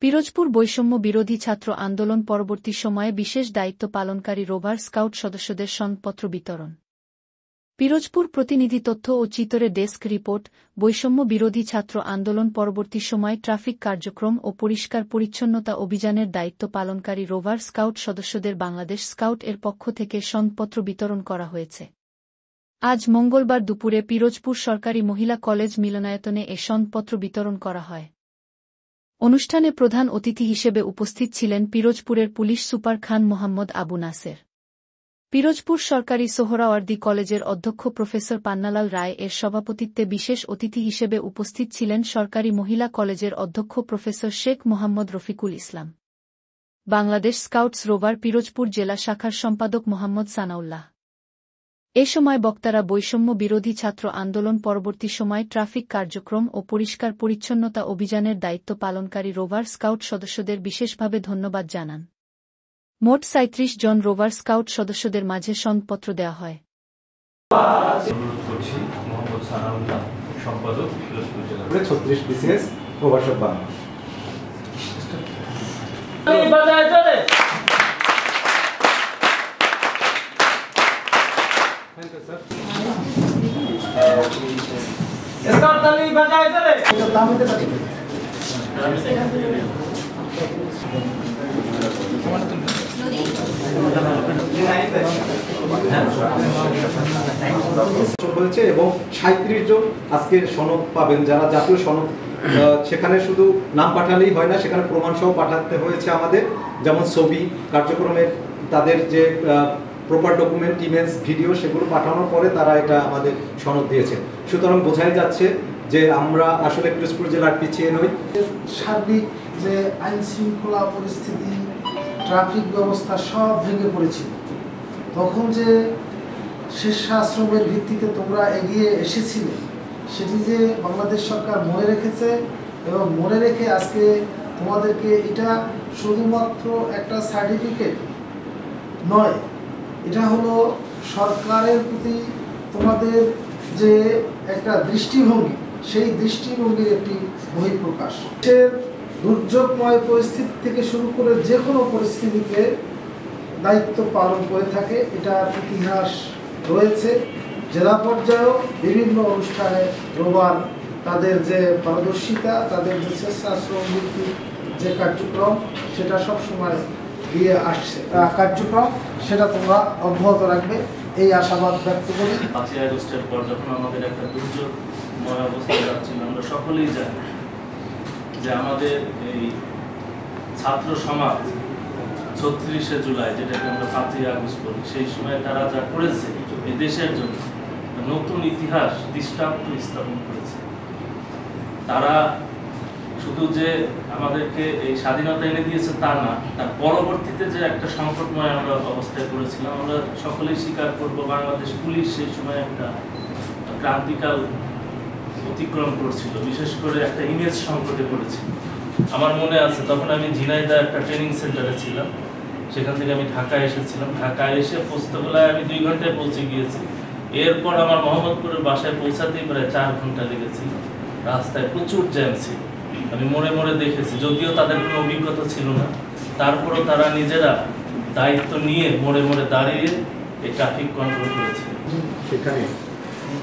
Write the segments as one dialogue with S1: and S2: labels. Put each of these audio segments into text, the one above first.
S1: পিরোজপুর বৈষম্য বিরোধী ছাত্র আন্দোলন পরবর্তী সময়ে বিশেষ দায়িত্ব পালনকারী রোভার স্কাউট সদস্যদের সনদপত্র বিতরণ। পিরোজপুর প্রতিনিধি তথ্য ও চিতরে ডেস্ক রিপোর্ট। বৈষম্য বিরোধী ছাত্র আন্দোলন পরবর্তী সময়ে ট্রাফিক কার্যক্রম ও পরিষ্কার পরিচ্ছন্নতা অভিযানের দায়িত্ব পালনকারী রোভার স্কাউট সদস্যদের বাংলাদেশ স্কাউট এর পক্ষ থেকে সনদপত্র বিতরণ করা হয়েছে। আজ মঙ্গলবার দুপুরে পিরোজপুর সরকারি মহিলা কলেজ মিলনায়তনে এ সনদপত্র বিতরণ করা হয়। অনুষ্ঠানে প্রধান অতিথি হিসেবে উপস্থিত ছিলেন পিরোজপুরের পুলিশ সুপার খান মোহাম্মদ আবু নাসের। পিরোজপুর সরকারি সোহরাওয়ার্দী কলেজের অধ্যক্ষ প্রফেসর পান্নালাল রায় এর সভাপতিত্বে বিশেষ অতিথি হিসেবে উপস্থিত ছিলেন সরকারি মহিলা কলেজের অধ্যক্ষ professor Sheikh Mohammad Rafiqul Islam. Bangladesh scouts rover Pirojpur জেলা শাখার সম্পাদক মোহাম্মদ সানাউল্লাহ। এ সময় বক্তারা বৈষম্য বিরোধী ছাত্র আন্দোলন পরবর্তী সময়ে ট্রাফিক কার্যক্রম ও পরিষ্কার পরিচ্ছন্নতা অভিযানের দায়িত্ব পালনকারী রোভার স্কাউট সদস্যদের বিশেষভাবে ধন্যবাদ জানান। মোট ৩৭ জন রোভার স্কাউট সদস্যদের মাঝে সনদপত্র দেওয়া হয়।
S2: হয়েছে এবং ৩৭ জন আজকে সনদ পাবেন, যারা জাতীয় সনদ। সেখানে শুধু নাম পাঠালেই হয় না, সেখানে প্রমাণ সহ পাঠাতে হয়েছে আমাদের, যেমন ছবি, কার্যক্রমের তাদের যে প্রপার ডকুমেন্ট, ইমেজ, ভিডিও, সেগুলো পাঠানোর পরে তারা এটা আমাদের সনদ দিয়েছে। সুতরাং বোঝাই যাচ্ছে যে আমরা আসলে পিরোজপুর জেলার পিছিয়ে নই।
S3: সার্বিক যে আইন শৃঙ্খলা পরিস্থিতি, ট্রাফিক ব্যবস্থা সব ভেঙে পড়েছিল, তখন যে স্বেচ্ছাশ্রমের ভিত্তিতে তোমরা এগিয়ে এসেছিলে, সেটি যে বাংলাদেশ সরকার মনে রেখেছে এবং মনে রেখে আজকে তোমাদেরকে এটা শুধুমাত্র একটা সার্টিফিকেট নয়, এটা হলো সরকারের প্রতি তোমাদের যে একটা দৃষ্টিভঙ্গি, সেই দৃষ্টিভঙ্গির একটি বহিঃপ্রকাশ। দুর্যোগময় পরিস্থিতি থেকে শুরু করে যে কোনো পরিস্থিতিতে দায়িত্ব পালন করে থাকে, এটার ইতিহাস রয়েছে। জেলা পর্যায়েও বিভিন্ন অনুষ্ঠানে রোভার তাদের যে পারদর্শিতা, তাদের যে স্বেচ্ছাশ্রম ভিত্তিক যে কার্যক্রম, সেটা সবসময় দিয়ে আসছে কার্যক্রম, সেটা তোমরা অব্যাহত রাখবে, এই আশাবাদ ব্যক্ত করি।
S4: ৫ই আগস্টের পর যখন আমাদের একটা দুর্যোগময় অবস্থায় যাচ্ছিল, আমরা সকলেই জানি যে আমাদের এই ছাত্র সমাজ ৩৬শে জুলাই, যেটাকে আমরা ৫ই আগস্ট বলি, সেই সময় তারা যা করেছে এই দেশের জন্য নতুন ইতিহাস দৃষ্টান্ত স্থাপন করেছে। তারা শুধু যে আমাদেরকে এই স্বাধীনতা এনে দিয়েছে তা না, তার পরবর্তীতে যে একটা সংকটময় আমরা অবস্থায় পড়েছিলাম, আমরা সকলেই স্বীকার করব, বাংলাদেশ পুলিশ সেই সময় একটা ক্রান্তিকাল অতিক্রম করছিল, বিশেষ করে একটা ইমেজ সংকটে পড়েছিল। আমার মনে আছে তখন আমি ঝিনাইদহ একটা ট্রেনিং সেন্টারে ছিলাম, সেখান থেকে আমি ঢাকায় এসেছিলাম। ঢাকায় এসে পোস্তগোলায় আমি 2 ঘন্টায় পৌঁছে গিয়েছি। এরপর আমার মোহাম্মদপুরের বাসায় পৌঁছাতেই প্রায় 4 ঘন্টা লেগেছিল। রাস্তায় প্রচুর জ্যাম ছিল, আমি মোড়ে মোড়ে দেখেছি। যদিও তাদের কোনো অভিজ্ঞতা ছিল না, তারপরও তারা নিজেরা দায়িত্ব নিয়ে মোড়ে মোড়ে দাঁড়িয়ে এই ট্রাফিক কন্ট্রোল করেছে।
S5: সেখানে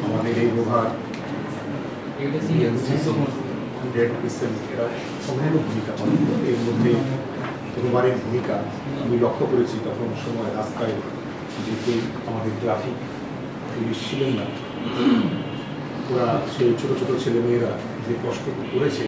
S5: আমাদের এই রোভার এরা সম্পূর্ণ ভূমিকা পালন করে। এর মধ্যে রোভারের ভূমিকা আমি লক্ষ্য করেছি, তখন সময় রাস্তায় যেহেতু আমাদের ট্রাফিক পুলিশ ছিলেন না, ওরা সেই ছোটো ছোটো ছেলেমেয়েরা যে কষ্ট করেছে